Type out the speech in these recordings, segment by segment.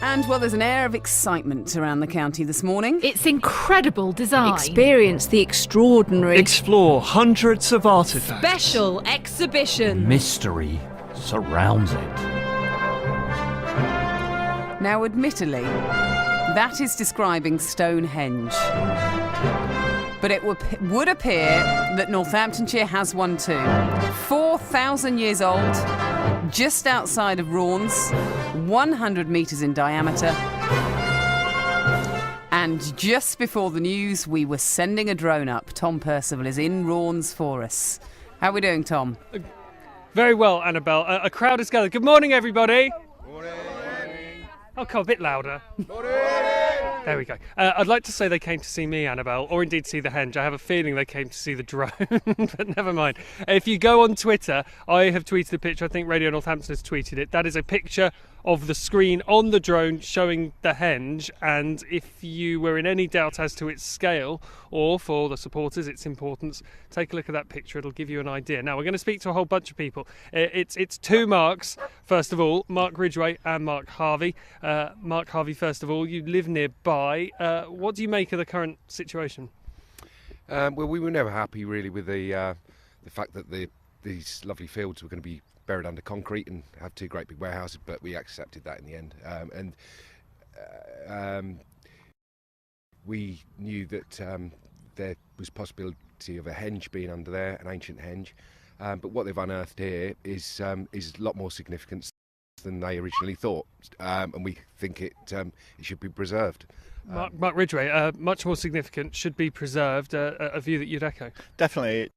And, well, there's an air of excitement around the county this morning. It's incredible design. Experience the extraordinary. Explore hundreds of artefacts. Special exhibition. Mystery surrounds it. Now, admittedly, that is describing Stonehenge. But it would appear that Northamptonshire has one too. 4,000 years old, just outside of Raunds, 100 metres in diameter. And just before the news, we were sending a drone up. Tom Percival is in Raunds for us. How are we doing, Tom? Very well, Annabel. A crowd is gathered. Good morning, everybody. Morning. Oh, come a bit louder. Morning. There we go. I'd like to say they came to see me, Annabel, or indeed see the Henge. I have a feeling they came to see the drone, but never mind. If you go on Twitter, I have tweeted a picture. I think Radio Northampton has tweeted it. That is a picture of the screen on the drone showing the Henge, and if you were in any doubt as to its scale or for the supporters its importance, take a look at that picture. It'll give you an idea. Now we're going to speak to a whole bunch of people. It's two Marks. First of all, Mark Ridgway and Mark Harvey. Mark Harvey, first of all, you live nearby. What do you make of the current situation? Well, we were never happy really with the fact that these lovely fields were going to be buried under concrete and have two great big warehouses, but we accepted that in the end. We knew that there was possibility of a henge being under there, an ancient henge, but what they've unearthed here is a lot more significant than they originally thought, and we think it should be preserved. Mark Ridgway, much more significant, should be preserved, a view that you'd echo. Definitely.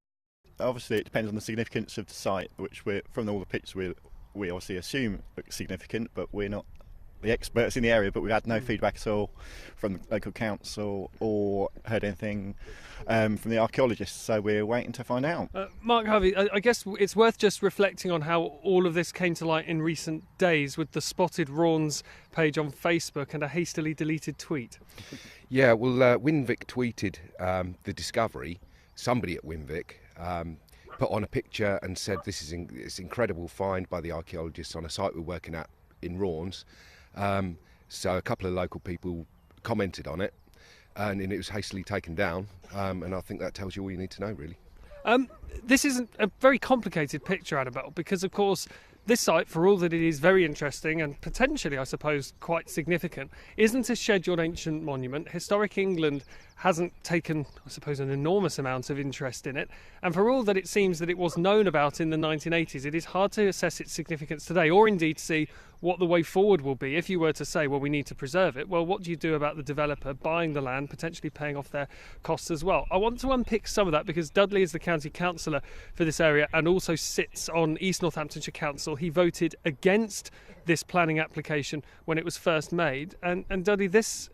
Obviously, it depends on the significance of the site, which from all the pictures we obviously assume looks significant, but we're not the experts in the area. But we've had no feedback at all from the local council or heard anything from the archaeologists, so we're waiting to find out. Mark Harvey, I guess it's worth just reflecting on how all of this came to light in recent days with the Spotted Raunds page on Facebook and a hastily deleted tweet. Yeah, well, Winvic tweeted the discovery. Somebody at Winvic put on a picture and said this is it's incredible find by the archaeologists on a site we're working at in Raunds. So a couple of local people commented on it, and it was hastily taken down, and I think that tells you all you need to know, really. This isn't a very complicated picture, Annabel, because of course this site, for all that it is very interesting and potentially, I suppose, quite significant, isn't a scheduled ancient monument. Historic England hasn't taken, I suppose, an enormous amount of interest in it. And for all that it seems that it was known about in the 1980s, it is hard to assess its significance today, or indeed see what the way forward will be. If you were to say, well, we need to preserve it, well, what do you do about the developer buying the land, potentially paying off their costs as well? I want to unpick some of that because Dudley is the county councillor for this area and also sits on East Northamptonshire Council. He voted against this planning application when it was first made. And Dudley, this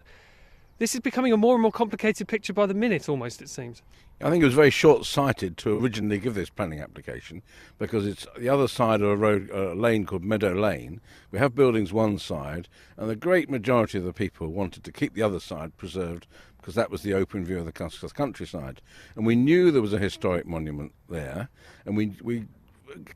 is becoming a more and more complicated picture by the minute, almost, it seems. I think it was very short-sighted to originally give this planning application because it's the other side of a road, a lane called Meadow Lane. We have buildings one side, and the great majority of the people wanted to keep the other side preserved because that was the open view of the countryside. And we knew there was a historic monument there, and we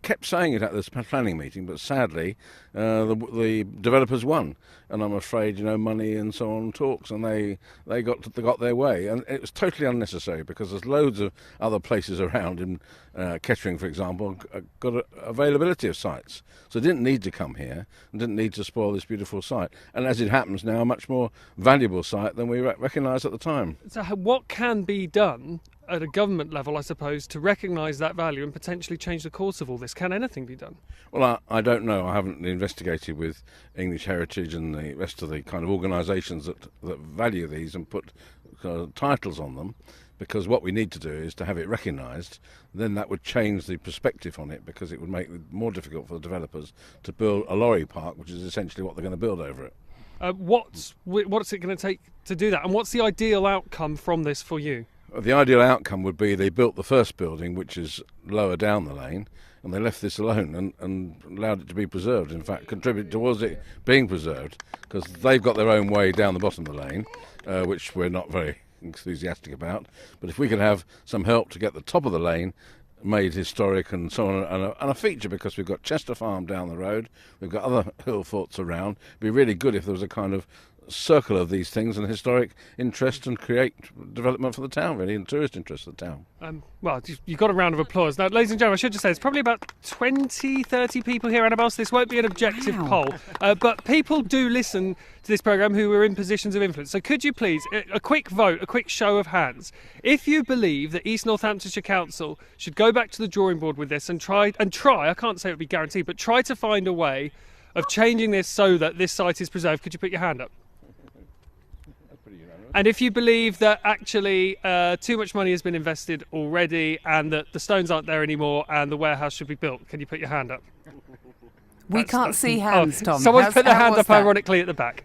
kept saying it at this planning meeting, but sadly the developers won, and I'm afraid money and so on talks, and they got their way, and it was totally unnecessary because there's loads of other places around in Kettering, for example, got availability of sites, so they didn't need to come here and didn't need to spoil this beautiful site, and as it happens now, a much more valuable site than we recognised at the time. So what can be done at a government level, I suppose, to recognise that value and potentially change the course of all this? Can anything be done? Well, I don't know. I haven't investigated with English Heritage and the rest of the kind of organisations that value these and put titles on them, because what we need to do is to have it recognised. Then that would change the perspective on it, because it would make it more difficult for the developers to build a lorry park, which is essentially what they're going to build over it. What's it going to take to do that? And what's the ideal outcome from this for you? The ideal outcome would be they built the first building, which is lower down the lane, and they left this alone and allowed it to be preserved. In fact, contributed towards it being preserved, because they've got their own way down the bottom of the lane, which we're not very enthusiastic about. But if we could have some help to get the top of the lane made historic and so on, and a feature because we've got Chester Farm down the road, we've got other hill forts around. It'd be really good if there was a kind of circle of these things and historic interest and create development for the town, really, and tourist interest for the town. Well, you got a round of applause. Now, ladies and gentlemen, I should just say, it's probably about 20, 30 people here, Annabel, so this won't be an objective poll. But people do listen to this programme who are in positions of influence. So could you please, a quick vote, a quick show of hands, if you believe that East Northamptonshire Council should go back to the drawing board with this and try, I can't say it would be guaranteed, but try to find a way of changing this so that this site is preserved. Could you put your hand up? And if you believe that actually too much money has been invested already and that the stones aren't there anymore and the warehouse should be built, can you put your hand up? We can't see hands, Tom. Someone's put their hand up ironically at the back.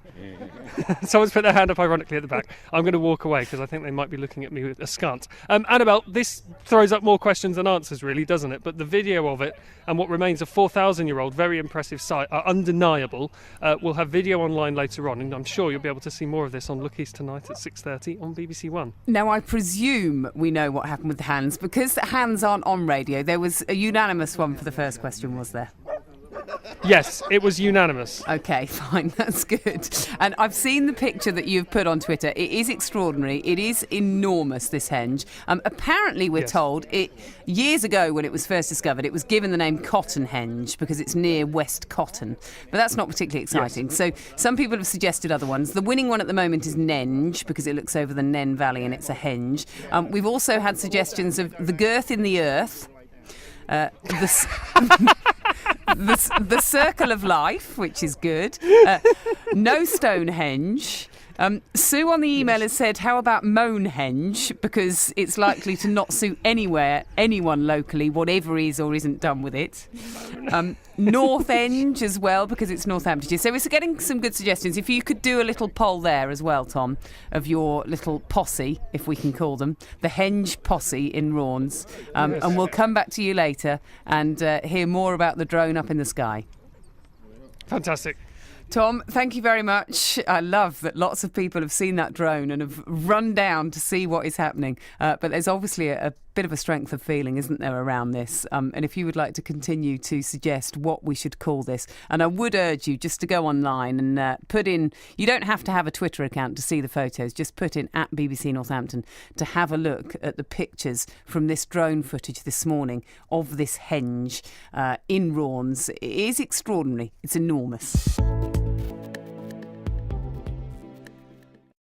Someone's put their hand up ironically at the back. I'm going to walk away because I think they might be looking at me with askance. Annabel, this throws up more questions than answers, really, doesn't it? But the video of it and what remains a 4,000-year-old, very impressive site are undeniable. We'll have video online later on, and I'm sure you'll be able to see more of this on Look East tonight at 6:30 on BBC One. Now, I presume we know what happened with the hands. Because the hands aren't on radio, there was a unanimous one for the first question, was there? Yes, it was unanimous. OK, fine, that's good. And I've seen the picture that you've put on Twitter. It is extraordinary. It is enormous, this henge. Apparently, we're told, years ago when it was first discovered, it was given the name Cotton Henge because it's near West Cotton. But that's not particularly exciting. Yes. So some people have suggested other ones. The winning one at the moment is Nenge because it looks over the Nen Valley and it's a henge. We've also had suggestions of the girth in the earth, the circle of life, which is good. No Stonehenge. Sue on the email has said, how about Moanhenge? Because it's likely to not suit anyone locally, whatever is or isn't done with it. Northenge as well, because it's Northamptonshire. So we're getting some good suggestions. If you could do a little poll there as well, Tom, of your little posse, if we can call them, the Henge posse in Raunds. And we'll come back to you later and hear more about the drone up in the sky. Fantastic. Tom, thank you very much. I love that lots of people have seen that drone and have run down to see what is happening. But there's obviously a bit of a strength of feeling, isn't there, around this? And if you would like to continue to suggest what we should call this, and I would urge you just to go online and put in, you don't have to have a Twitter account to see the photos, just put in at BBC Northampton to have a look at the pictures from this drone footage this morning of this henge in Raunds. It is extraordinary. It's enormous.